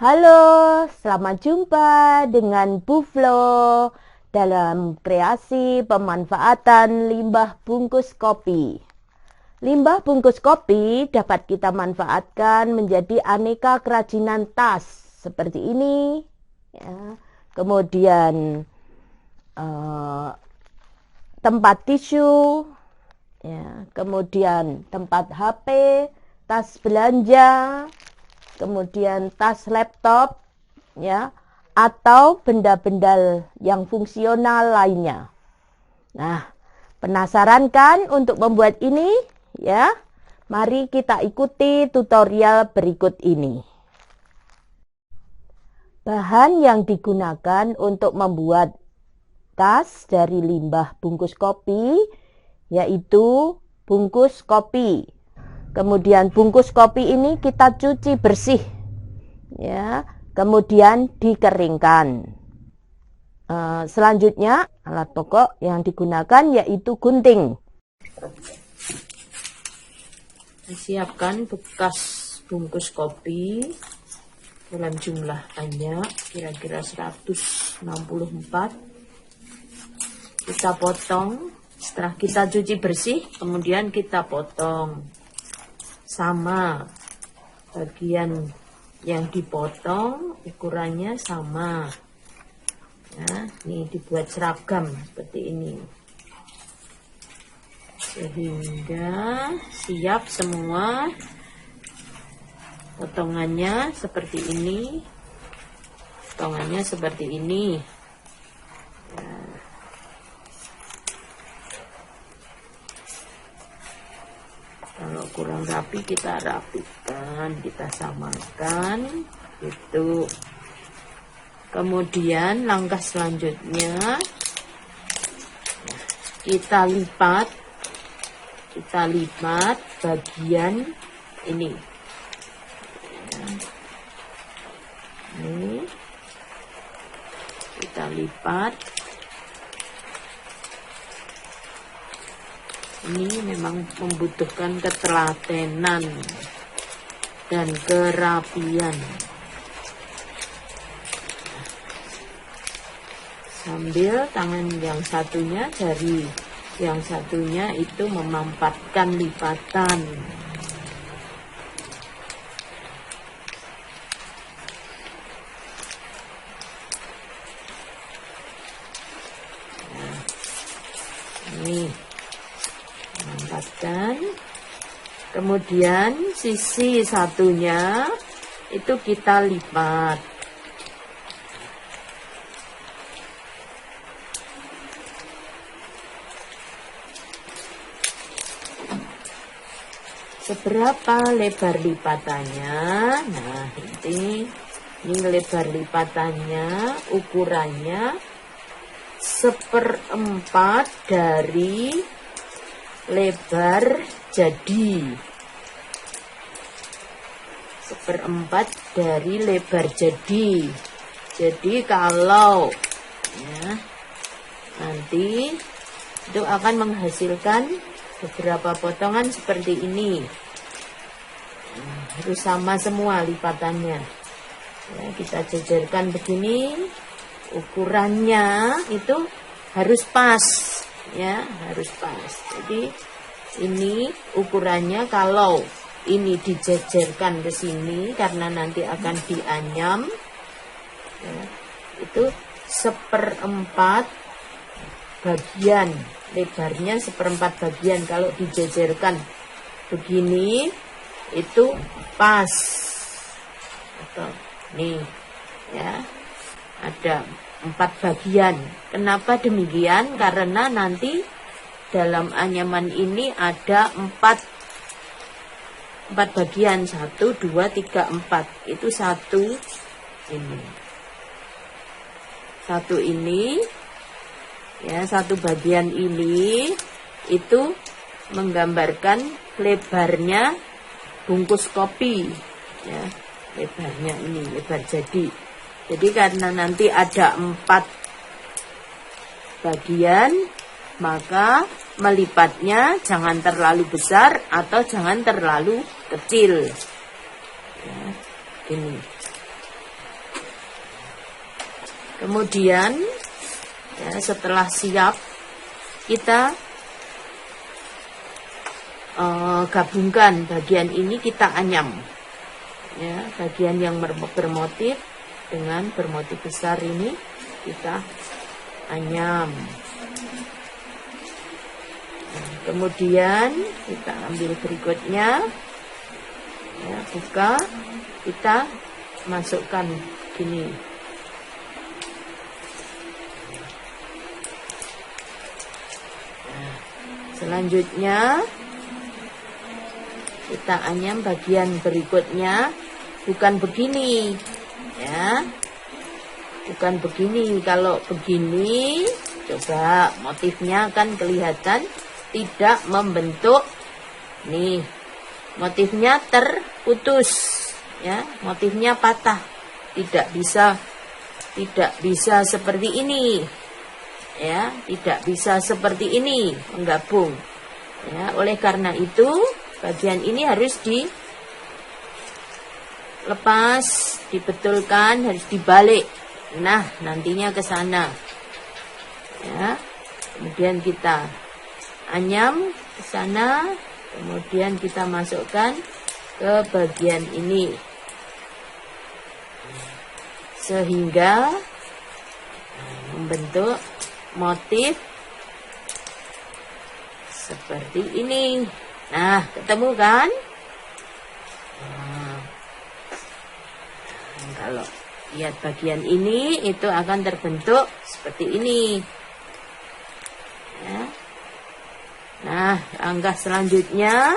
Halo, selamat jumpa dengan Bu Flo dalam kreasi pemanfaatan limbah bungkus kopi. Limbah bungkus kopi dapat kita manfaatkan menjadi aneka kerajinan tas seperti ini, ya. Kemudian tempat tisu, ya. Kemudian tempat HP, tas belanja, kemudian tas laptop, ya, atau benda-benda yang fungsional lainnya. Nah, penasaran kan untuk membuat ini? Ya, mari kita ikuti tutorial berikut ini. Bahan yang digunakan untuk membuat tas dari limbah bungkus kopi yaitu bungkus kopi. Kemudian bungkus kopi ini kita cuci bersih, ya, kemudian dikeringkan. Selanjutnya alat pokok yang digunakan yaitu gunting. Siapkan bekas bungkus kopi dalam jumlah banyak, kira-kira 164. Kita potong. Setelah kita cuci bersih, kemudian kita potong sama bagian yang dipotong, ukurannya sama. Ya, ini dibuat seragam seperti ini, sehingga siap semua potongannya seperti ini. Potongannya seperti ini. Ya. Kalau kurang rapi kita rapikan, kita samakan gitu. Kemudian langkah selanjutnya kita lipat bagian ini. Ini kita lipat. Ini memang membutuhkan ketelatenan dan kerapian. Sambil tangan yang satunya jari yang satunya itu memampatkan lipatan. Nah, ini memampatkan. Kemudian sisi satunya itu kita lipat. Seberapa lebar lipatannya? Nah, ini lebar lipatannya, ukurannya 1/4 dari lebar jadi. 1/4 dari lebar jadi. Jadi kalau ya, nanti itu akan menghasilkan beberapa potongan seperti ini. Harus sama semua lipatannya. Ya, kita jejerkan begini. Ukurannya itu harus pas, ya, harus pas. Jadi ini ukurannya kalau ini dijejerkan ke sini karena nanti akan dianyam, ya, itu 1/4 bagian, lebarnya 1/4 bagian. Kalau dijejerkan begini itu pas. Atau nih, ya, ada 4 bagian. Kenapa demikian? Karena nanti dalam anyaman ini ada 4 bagian. 1, 2, 3, 4. Itu satu ini. Satu ini, ya, satu bagian ini itu menggambarkan lebarnya bungkus kopi, ya, lebarnya ini, lebar jadi. Jadi karena nanti ada 4 bagian, maka melipatnya jangan terlalu besar atau jangan terlalu kecil. Ya, ini. Kemudian ya, setelah siap, kita gabungkan bagian ini, kita anyam ya, bagian yang bermotif dengan bermotif besar ini kita anyam. Nah, kemudian kita ambil berikutnya ya, buka, kita masukkan gini. Nah, selanjutnya kita anyam bagian berikutnya, bukan begini ya, bukan begini. Kalau begini, coba motifnya kan kelihatan tidak membentuk. Nih, motifnya terputus ya, motifnya patah, tidak bisa seperti ini ya, tidak bisa seperti ini menggabung ya. Oleh karena itu bagian ini harus dilepas, dibetulkan, harus dibalik. Nah, nantinya ke sana ya. Kemudian kita anyam ke sana, kemudian kita masukkan ke bagian ini sehingga membentuk motif seperti ini. Nah, ketemu kan? Nah, kalau lihat bagian ini, itu akan terbentuk seperti ini ya. Nah, langkah selanjutnya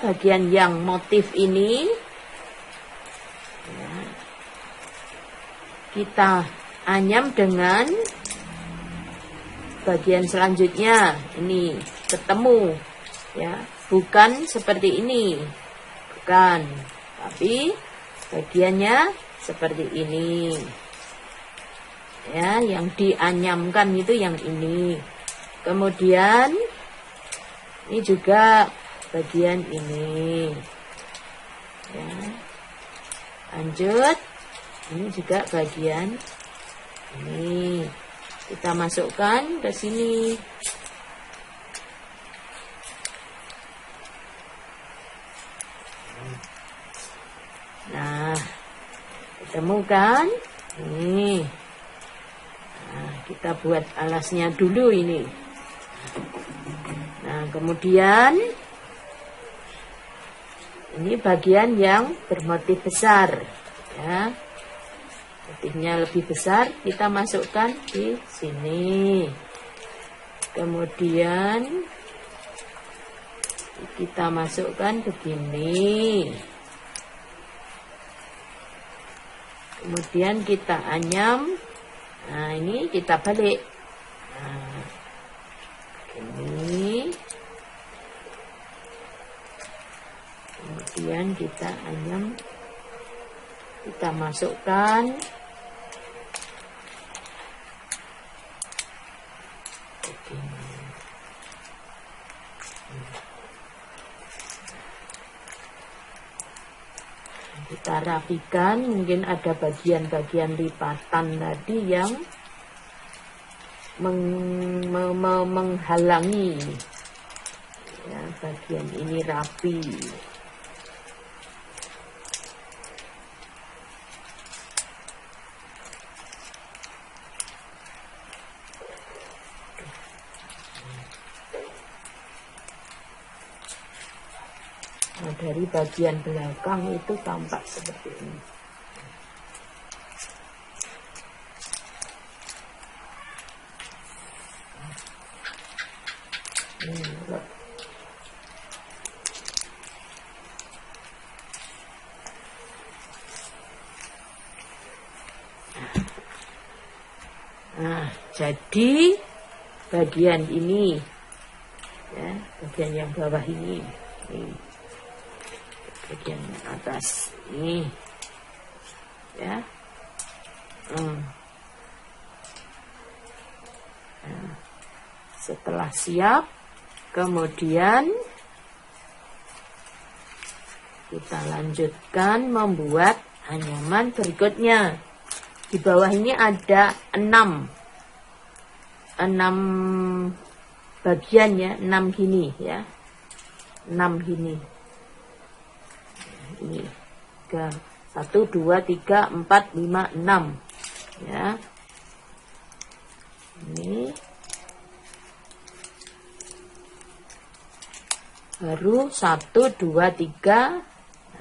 bagian yang motif ini ya, kita anyam dengan bagian selanjutnya. Ini ketemu ya, bukan seperti ini, bukan, tapi bagiannya seperti ini ya, yang dianyamkan itu yang ini. Kemudian ini juga bagian ini ya. Lanjut, ini juga bagian ini, kita masukkan ke sini. Nah, ketemu kan? Nih. Nah, kita buat alasnya dulu ini. Nah, kemudian ini bagian yang bermotif besar ya. Motifnya lebih besar, kita masukkan di sini. Kemudian kita masukkan begini. Kemudian kita anyam. Nah, ini kita balik. Nah, ini. Kemudian kita anyam. Kita masukkan. Kita rapikan, mungkin ada bagian-bagian lipatan tadi yang menghalangi ya, bagian ini rapi. Nah, dari bagian belakang itu tampak seperti ini. Nah, jadi bagian ini, ya, bagian yang bawah ini, bagian atas ini, ya. Nah, setelah siap, kemudian kita lanjutkan membuat anyaman berikutnya. Di bawah ini ada 6 bagian ya, 6 gini ya. 6 gini. Ini 1, 2, 3, 4, 5, 6 ya. Ini baru 1, 2, 3.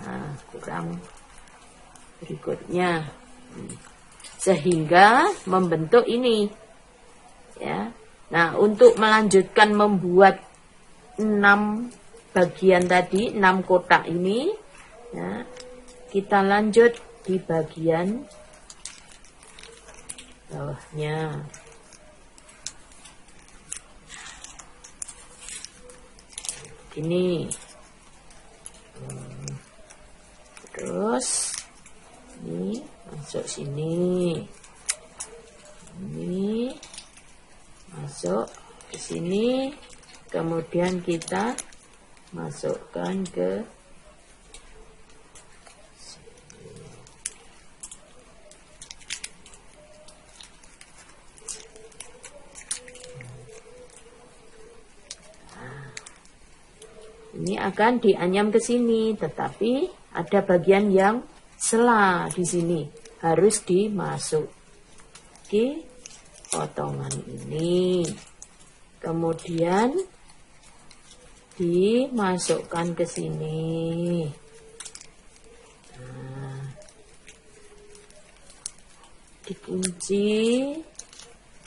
Nah, kurang berikutnya. Sehingga membentuk ini ya. Nah, untuk melanjutkan membuat 6 bagian tadi, 6 kotak ini ya, kita lanjut di bagian bawahnya. Ini terus ini masuk sini, ini masuk ke sini, kemudian kita masukkan ke ini akan dianyam ke sini, tetapi ada bagian yang sela di sini, harus dimasuki potongan ini, kemudian dimasukkan ke sini. Nah, dikunci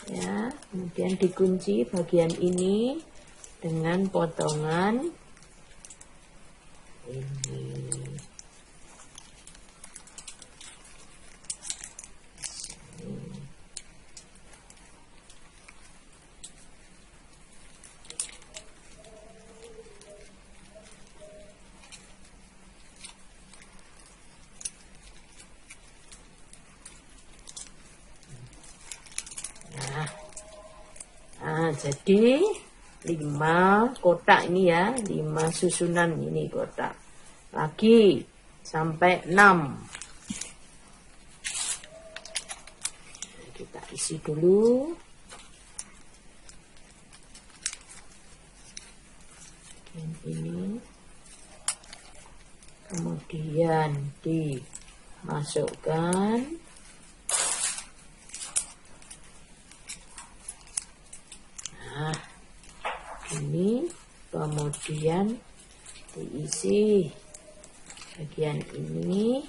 ya, kemudian dikunci bagian ini dengan potongan ini. Nah, jadi 5 kotak ini ya, 5 susunan ini kotak. Lagi sampai 6. Kita isi dulu. Ini. Kemudian dimasukkan. Nah, ini kemudian diisi bagian ini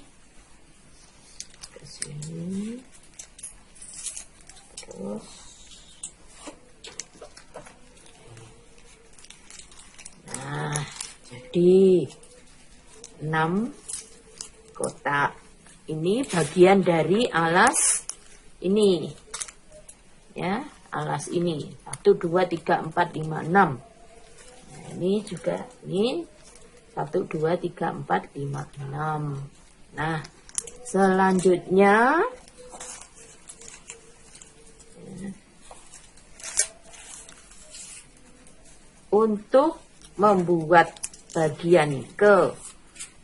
ke sini, terus nah, jadi 6 kotak ini bagian dari alas ini ya, alas ini 1, 2, 3, 4, 5, 6. Nah, ini juga ini 1, 2, 3, 4, 5, 6. Nah, selanjutnya untuk membuat bagian ke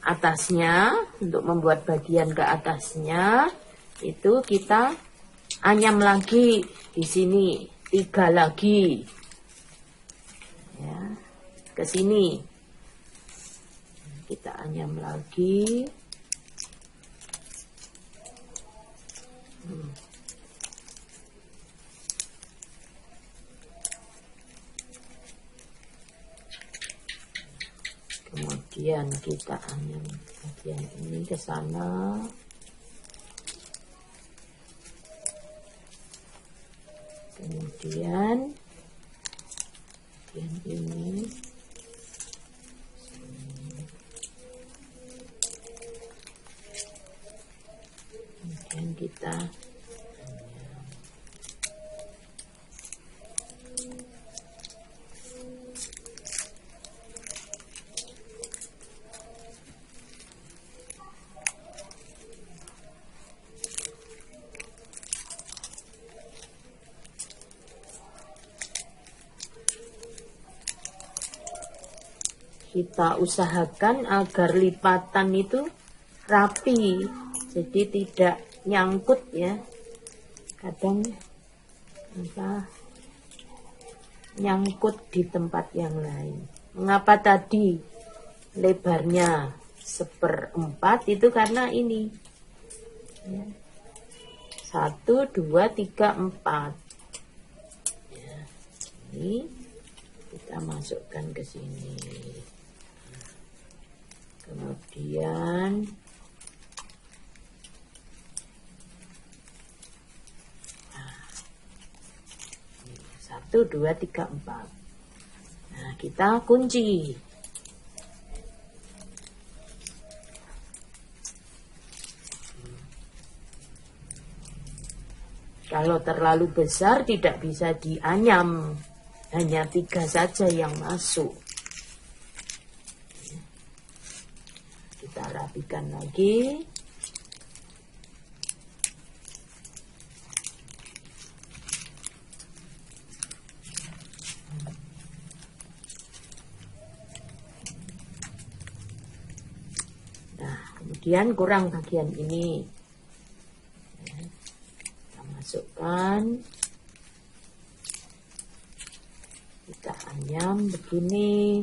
atasnya, untuk membuat bagian ke atasnya itu kita anyam lagi di sini 3 lagi ya, ke sini kita anyam lagi. Kemudian kita anyam bagian ini ke sana. Kemudian bagian ini. Kemudian kita kita usahakan agar lipatan itu rapi jadi tidak nyangkut ya. Kadang nyangkut di tempat yang lain. Mengapa tadi lebarnya 1/4 itu karena ini ya. 1, 2, 3, 4 ya. Ini kita masukkan ke sini, kemudian 1, 2, 3, 4. Nah, kita kunci. Kalau terlalu besar tidak bisa dianyam, hanya 3 saja yang masuk. Kita rapikan lagi. Nah, kemudian kurang bagian ini. Masukkan, kita anyam begini,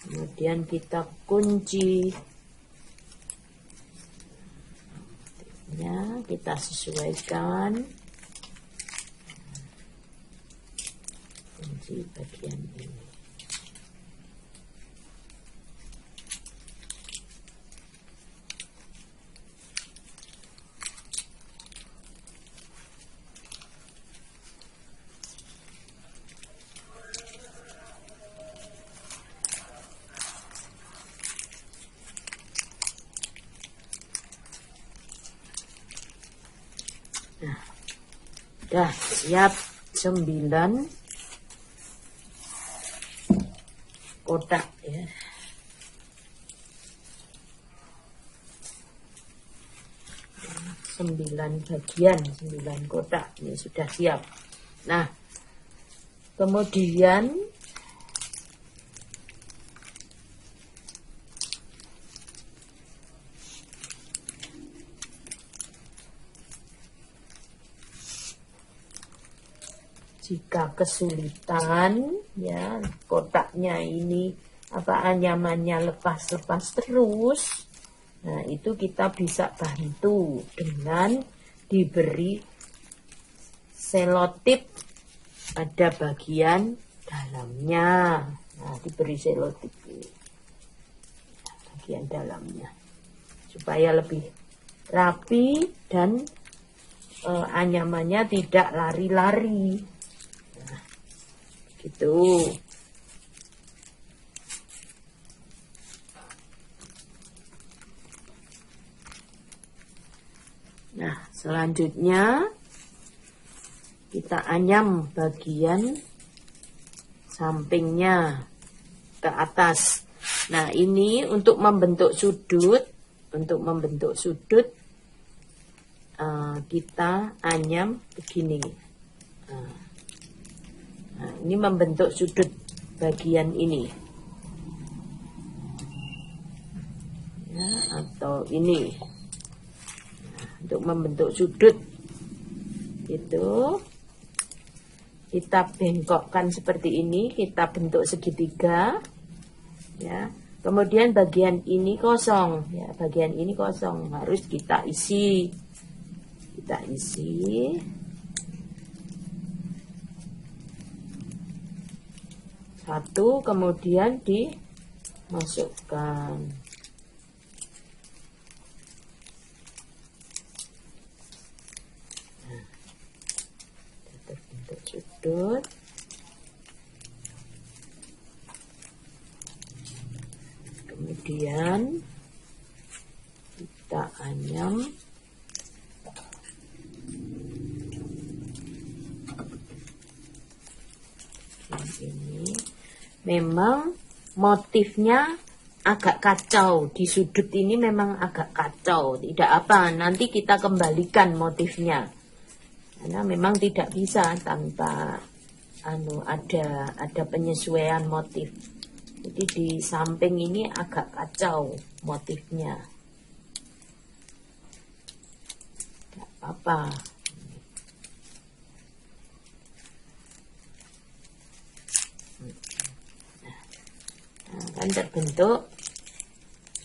kemudian kita kunci ya, kita sesuaikan kunci bagian ini. Nah, dah siap 9 kotak ya. Sembilan bagian, 9 kotak ini sudah siap. Nah, kemudian jika kesulitan ya, kotaknya ini anyamannya lepas-lepas terus, nah itu kita bisa bantu dengan diberi selotip pada bagian dalamnya. Nah, diberi selotip bagian dalamnya supaya lebih rapi dan anyamannya tidak lari-lari. Gitu. Nah, selanjutnya kita anyam bagian sampingnya ke atas. Nah, ini untuk membentuk sudut. Untuk membentuk sudut kita anyam begini. Nah, ini membentuk sudut bagian ini ya, atau ini. Nah, untuk membentuk sudut itu kita bengkokkan seperti ini, kita bentuk segitiga ya. Kemudian bagian ini kosong ya, bagian ini kosong, harus kita isi. Kita isi. Satu, kemudian dimasukkan. Nah, terbentuk sudut. Kemudian kita anyam. Ini memang motifnya agak kacau, di sudut ini memang agak kacau, tidak apa, nanti kita kembalikan motifnya karena memang tidak bisa tanpa ada penyesuaian motif. Jadi di samping ini agak kacau motifnya. Gak apa-apa. Nah, kan terbentuk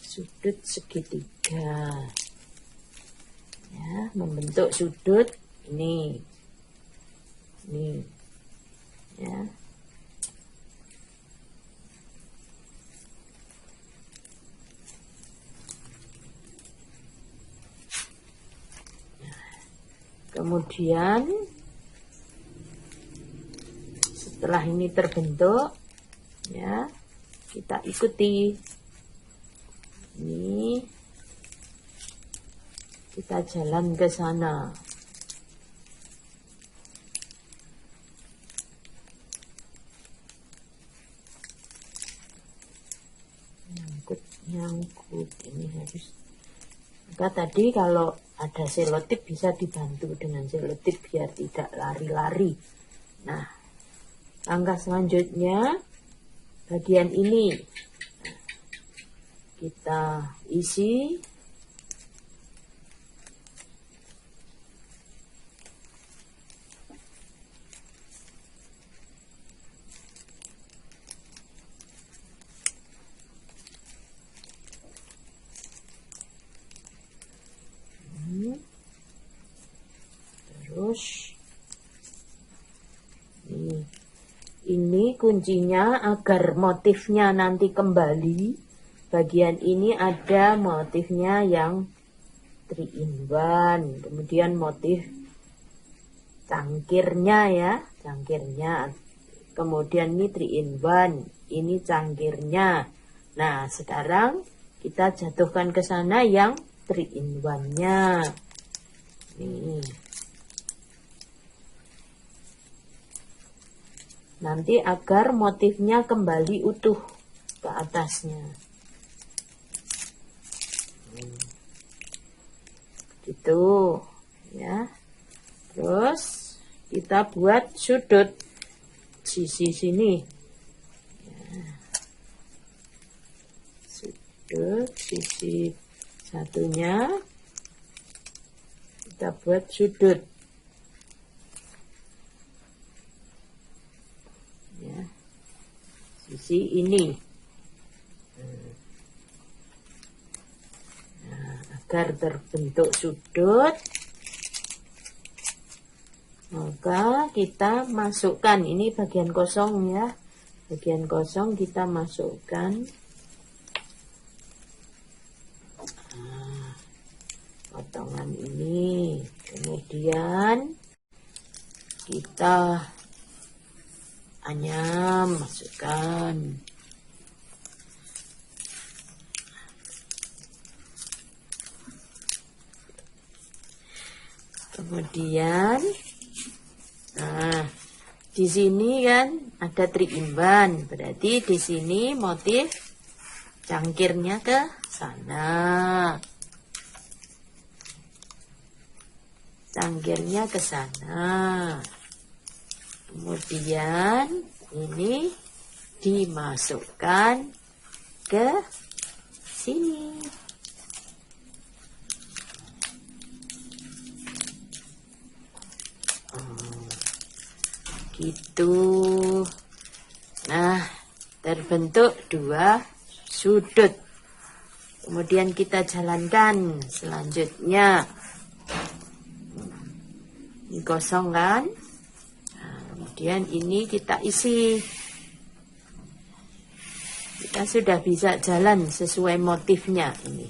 sudut segitiga. Ya, membentuk sudut ini. Ya. Kemudian setelah ini terbentuk, ya, kita ikuti. Ini kita jalan ke sana. Nyangkut ini harus. Maka tadi kalau ada selotip bisa dibantu dengan selotip biar tidak lari-lari. Nah, langkah selanjutnya bagian ini kita isi. Terus ini kuncinya agar motifnya nanti kembali. Bagian ini ada motifnya yang 3-in-1, kemudian motif cangkirnya ya, cangkirnya. Kemudian ini 3-in-1, ini cangkirnya. Nah, sekarang kita jatuhkan ke sana yang 3-in-1-nya. Nih. Nanti agar motifnya kembali utuh ke atasnya. Gitu ya. Terus kita buat sudut sisi sini. Ya. Sudut sisi satunya kita buat sudut. Ya, sisi ini. Nah, agar terbentuk sudut, maka kita masukkan ini bagian kosong ya, bagian kosong kita masukkan potongan ini, kemudian kita anyam, masukkan. Kemudian, nah, di sini kan ada 3-in-1, berarti di sini motif cangkirnya ke sana. Cangkirnya ke sana. Kemudian ini dimasukkan ke sini. Gitu. Nah, terbentuk 2 sudut. Kemudian kita jalankan selanjutnya. Ini kosong kan? Kemudian ini kita isi. Kita sudah bisa jalan sesuai motifnya ini.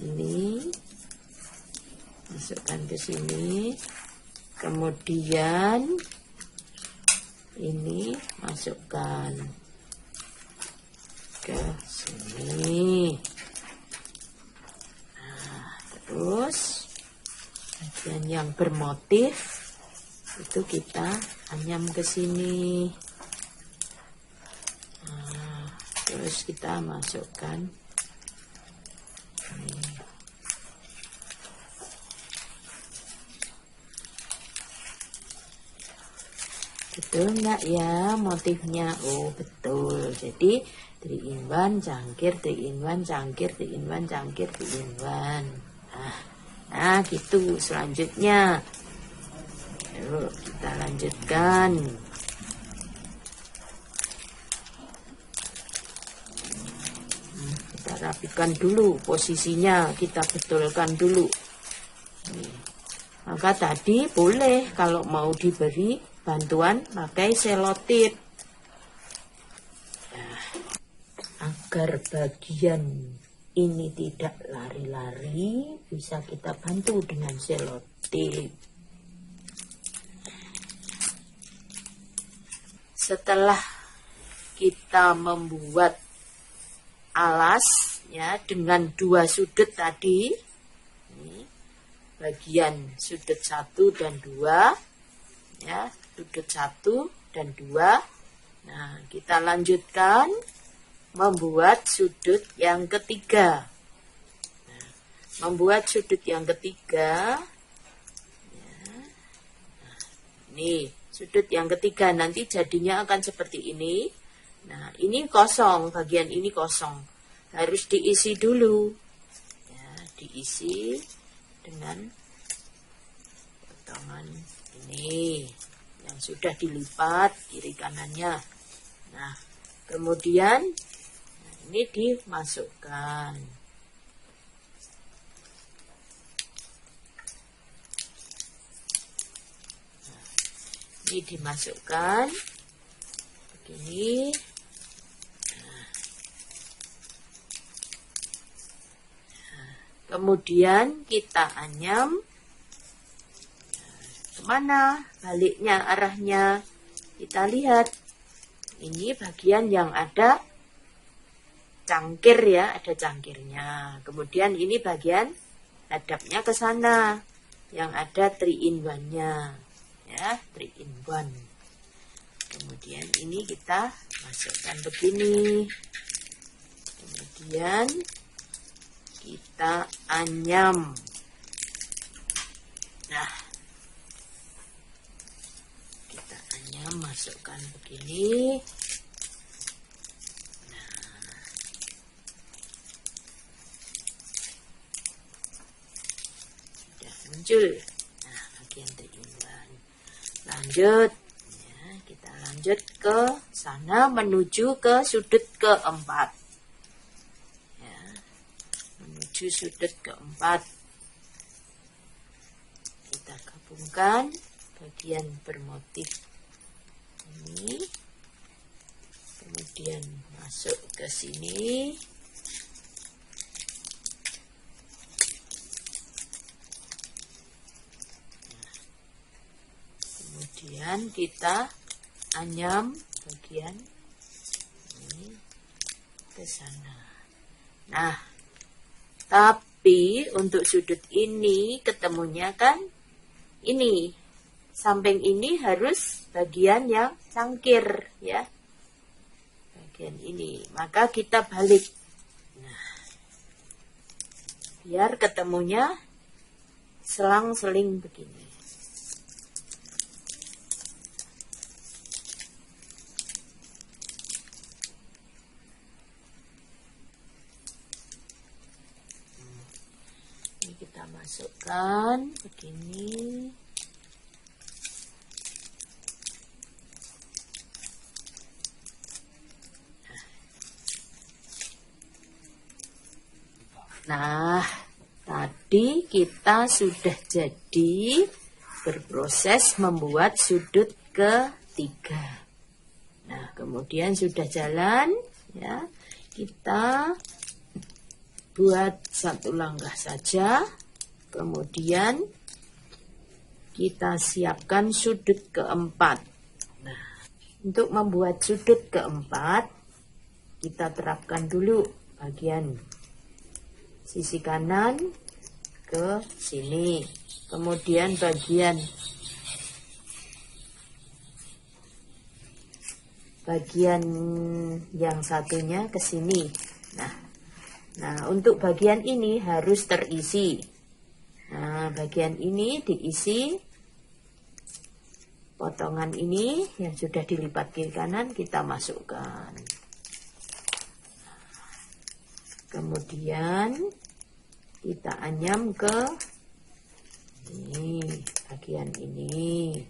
Ini masukkan ke sini. Kemudian ini masukkan ke sini. Nah, terus bagian yang bermotif itu kita anyam ke sini. Nah, terus kita masukkan ini. Ke Betul nggak ya motifnya? Oh betul. Jadi 3 in 1 cangkir, 3 in 1 cangkir, 3 in 1 cangkir, 3 in 1. Nah gitu. Selanjutnya yuk kita lanjutkan. Kita rapikan dulu posisinya, kita betulkan dulu. Maka tadi boleh kalau mau diberi bantuan pakai selotip. Nah, agar bagian ini tidak lari-lari, bisa kita bantu dengan selotip. Setelah kita membuat alas ya dengan 2 sudut tadi, ini bagian sudut 1 dan 2 ya, sudut 1 dan 2. Nah, kita lanjutkan membuat sudut yang ketiga. Nah, membuat sudut yang ketiga ya. Nah, ini sudut yang ketiga nanti jadinya akan seperti ini. Nah, ini kosong, bagian ini kosong. Harus diisi dulu. Ya, diisi dengan potongan ini yang sudah dilipat kiri kanannya. Nah, kemudian ini dimasukkan. Nah, ini dimasukkan begini. Kemudian kita anyam kemana baliknya arahnya. Kita lihat ini bagian yang ada cangkir ya, ada cangkirnya. Kemudian ini bagian hadapnya ke sana yang ada 3 in 1-nya ya, 3 in 1. Kemudian ini kita masukkan begini. Kemudian kita anyam. Nah, kita anyam, masukkan begini. Nah, sudah muncul. Nah, bagian 3 in 1. Lanjut ya, kita lanjut ke sana menuju ke sudut keempat. Sudut keempat, kita gabungkan bagian bermotif ini, kemudian masuk ke sini. Kemudian kita anyam bagian ini ke sana. Nah, tapi untuk sudut ini ketemunya kan ini. Samping ini harus bagian yang cangkir ya. Bagian ini. Maka kita balik. Nah, biar ketemunya selang-seling begini. Kita masukkan begini. Nah, tadi kita sudah jadi berproses membuat sudut ketiga. Nah, kemudian sudah jalan ya. Kita buat satu langkah saja, kemudian kita siapkan sudut keempat. Nah, untuk membuat sudut keempat, kita terapkan dulu bagian sisi kanan ke sini, kemudian bagian yang satunya ke sini. Nah, untuk bagian ini harus terisi. Nah, bagian ini diisi potongan ini yang sudah dilipat kiri kanan kita masukkan. Kemudian kita anyam ke ini bagian ini.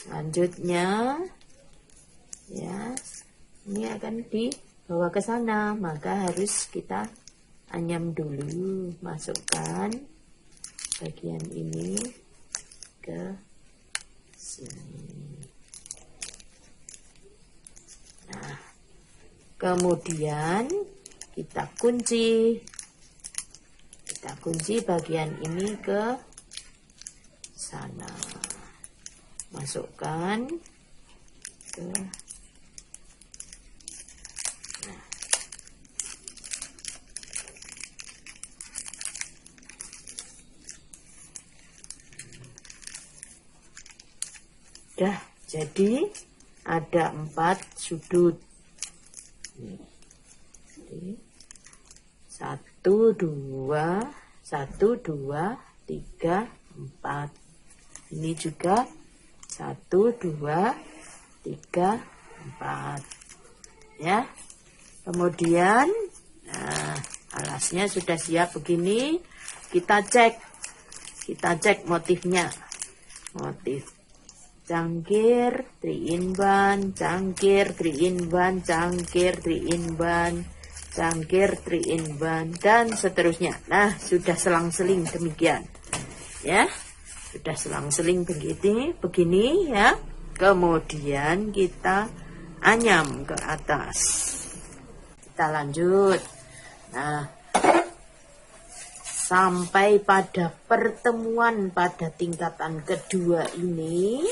Selanjutnya ya, ini akan dibawa ke sana, maka harus kita anyam dulu, masukkan bagian ini ke sini. Nah, kemudian kita kunci bagian ini ke sana, masukkan ke Dah jadi ada 4 sudut. Jadi 1, 2, 3, 4. Ini juga 1, 2, 3, 4. Ya. Kemudian alasnya sudah siap begini. Kita cek motifnya. Motif cangkir, 3-in-1, cangkir, 3-in-1, cangkir, 3-in-1, cangkir, 3-in-1, dan seterusnya. Nah, sudah selang-seling demikian. Ya, sudah selang-seling begini ya. Kemudian kita anyam ke atas. Kita lanjut. Nah, sampai pada pertemuan pada tingkatan kedua ini,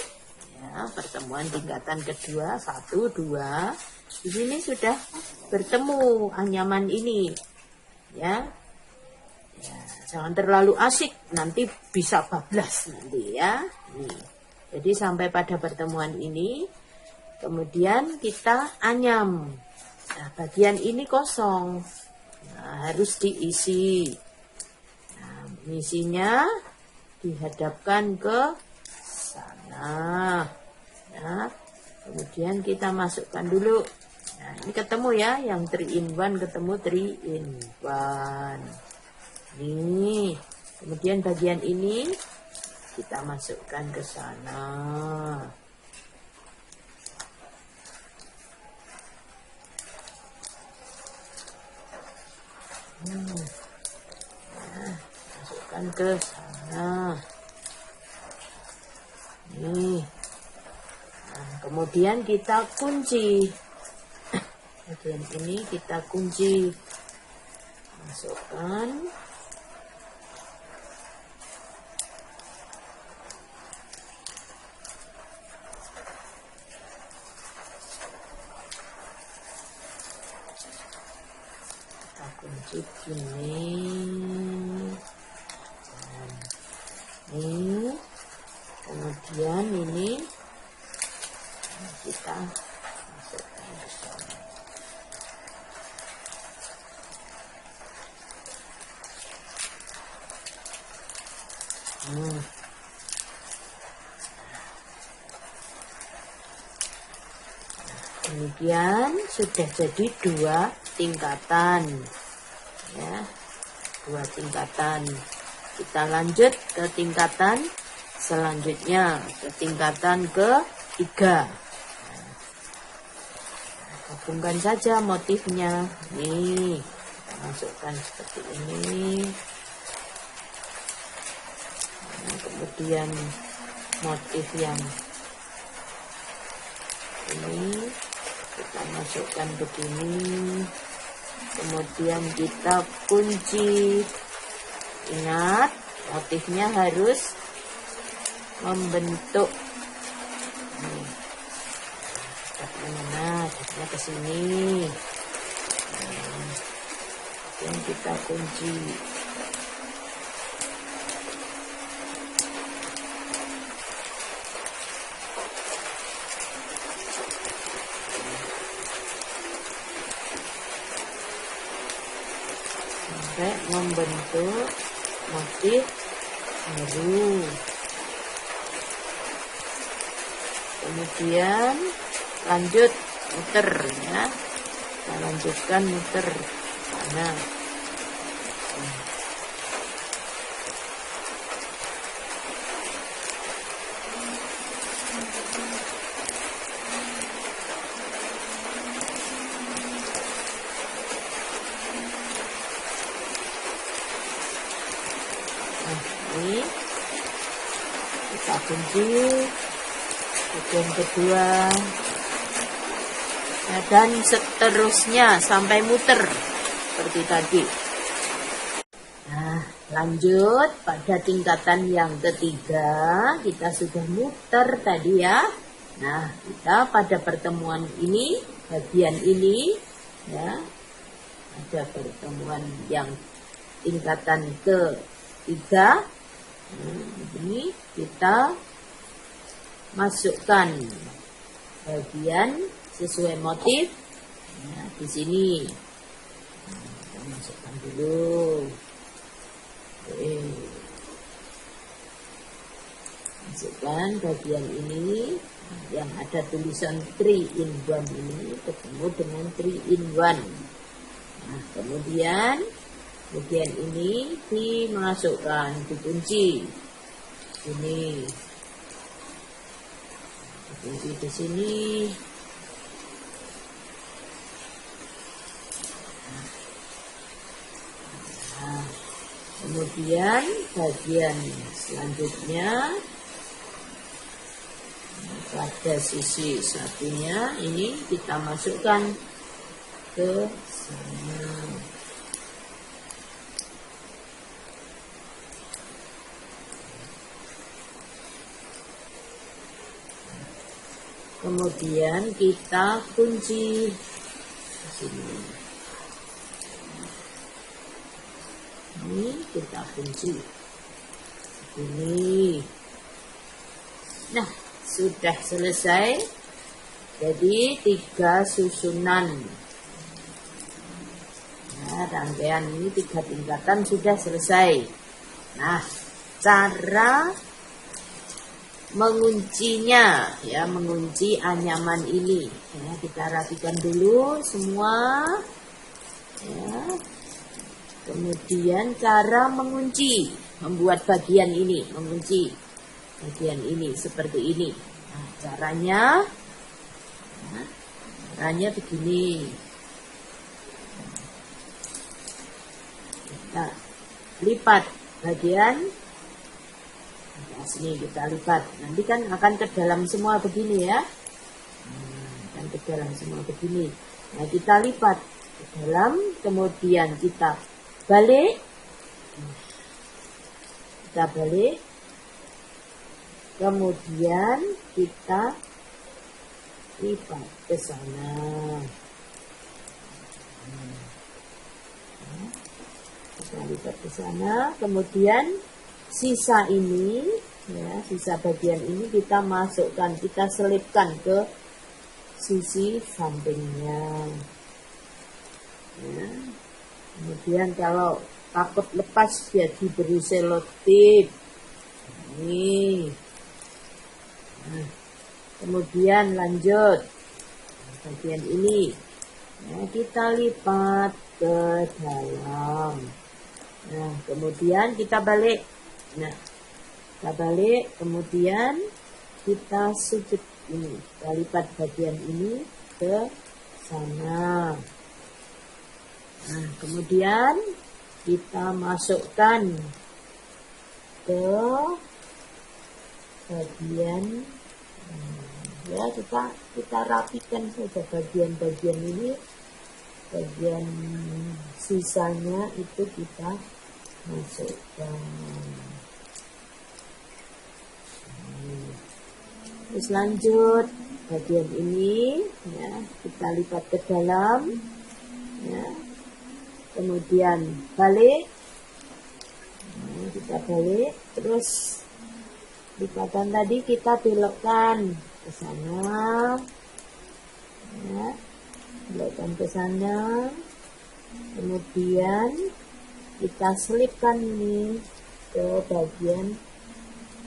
ya, pertemuan tingkatan kedua 1, 2, di sini sudah bertemu anyaman ini, ya. Ya, jangan terlalu asik, nanti bisa bablas nanti ya. Nih. Jadi sampai pada pertemuan ini, kemudian kita anyam. Nah, bagian ini kosong, nah, harus diisi. Misinya dihadapkan ke sana. Nah, kemudian kita masukkan dulu. Nah, ini ketemu ya, yang 3-in-1 ketemu 3-in-1. Nih, kemudian bagian ini kita masukkan ke sana. Masukkan ke sana. Nih. Nah, kemudian kita kunci. Bagian ini kita kunci. Masukkan. Kita kunci gini. Ini, kemudian ini kita masukkan ke sana. Demikian sudah jadi 2 tingkatan, ya, 2 tingkatan. Kita lanjut ke tingkatan selanjutnya, ke tingkatan ke-3. Gabungkan saja motifnya. Nih, kita masukkan seperti ini. Nah, kemudian motif yang ini kita masukkan begini. Kemudian kita kunci. Ingat, motifnya harus membentuk. Nah, datanya ke sini. Yang kita kunci. Sampai membentuk motif baru kemudian lanjut muter ya, kita lanjutkan muter sana. Ini kita kunci bagian kedua, nah, dan seterusnya sampai muter seperti tadi. Nah, lanjut pada tingkatan yang ketiga, kita sudah muter tadi ya. Nah, kita pada pertemuan ini, bagian ini ya, ada pertemuan yang tingkatan ketiga. Ini kita masukkan bagian sesuai motif. Nah, di sini kita masukkan dulu. Masukkan bagian ini yang ada tulisan 3 in 1 ini ketemu dengan 3 in 1. Nah, kemudian bagian ini dimasukkan, dikunci ini, dikunci di sini. Nah, kemudian bagian selanjutnya pada sisi satunya ini kita masukkan ke sana. Kemudian kita kunci di sini. Ini kita kunci ini. Nah, sudah selesai. Jadi 3 susunan. Nah, rangkaian ini 3 tingkatan sudah selesai. Nah, cara menguncinya ya, mengunci anyaman ini ya, kita rapikan dulu semua ya. Kemudian cara mengunci, membuat bagian ini, mengunci bagian ini seperti ini. Nah, caranya begini. Kita lipat bagian sini, kita lipat. Nanti kan akan ke dalam semua begini ya. Akan ke dalam semua begini. Nah, kita lipat ke dalam, kemudian kita balik. Kita balik. Kemudian kita lipat ke sana. Kita lipat ke sana, kemudian sisa ini ya, sisa bagian ini kita masukkan, kita selipkan ke sisi sampingnya ya. Kemudian kalau takut lepas ya diberi selotip ini. Nah, kemudian lanjut bagian ini ya, kita lipat ke dalam. Nah, kemudian kita balik. Nah, kita balik, kemudian kita sudut ini, kita lipat bagian ini ke sana. Nah, kemudian kita masukkan ke bagian ya, kita rapikan saja bagian-bagian ini, bagian sisanya itu kita masukkan. Terus lanjut bagian ini ya, kita lipat ke dalam ya, kemudian balik. Nah, kita balik, terus lipatan tadi kita belokkan ke sana ya, belokkan ke sana, kemudian kita selipkan ini ke bagian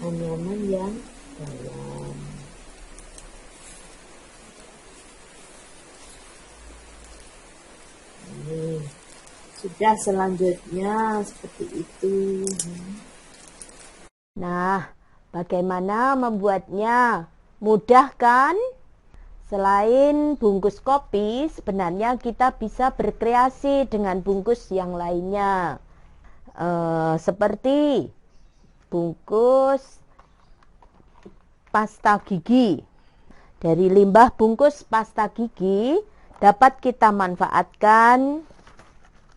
anyaman yang dalam. Ini sudah, selanjutnya seperti itu. Nah, bagaimana membuatnya? Mudah kan? Selain bungkus kopi, sebenarnya kita bisa berkreasi dengan bungkus yang lainnya. Seperti bungkus pasta gigi. Dari limbah bungkus pasta gigi dapat kita manfaatkan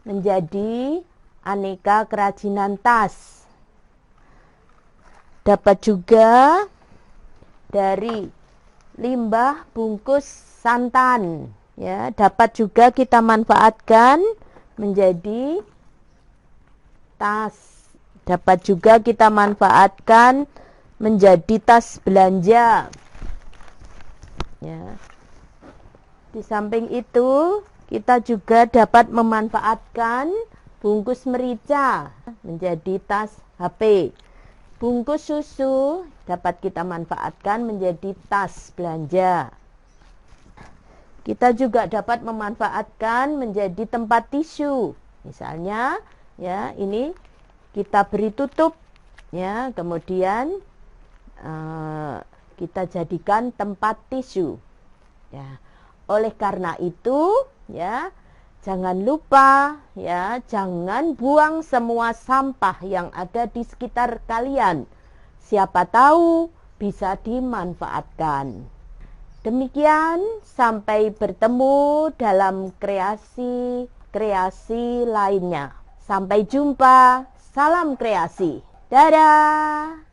menjadi aneka kerajinan tas. Dapat juga dari limbah bungkus santan, ya, dapat juga kita manfaatkan menjadi tas. Dapat juga kita manfaatkan menjadi tas belanja. Ya. Di samping itu, kita juga dapat memanfaatkan bungkus merica menjadi tas HP. Bungkus susu dapat kita manfaatkan menjadi tas belanja. Kita juga dapat memanfaatkan menjadi tempat tisu. Misalnya, ya, ini kita beri tutup, ya, kemudian kita jadikan tempat tisu. Ya. Oleh karena itu, ya, jangan lupa, ya, jangan buang semua sampah yang ada di sekitar kalian. Siapa tahu bisa dimanfaatkan. Demikian, sampai bertemu dalam kreasi-kreasi lainnya. Sampai jumpa, salam kreasi. Dadah.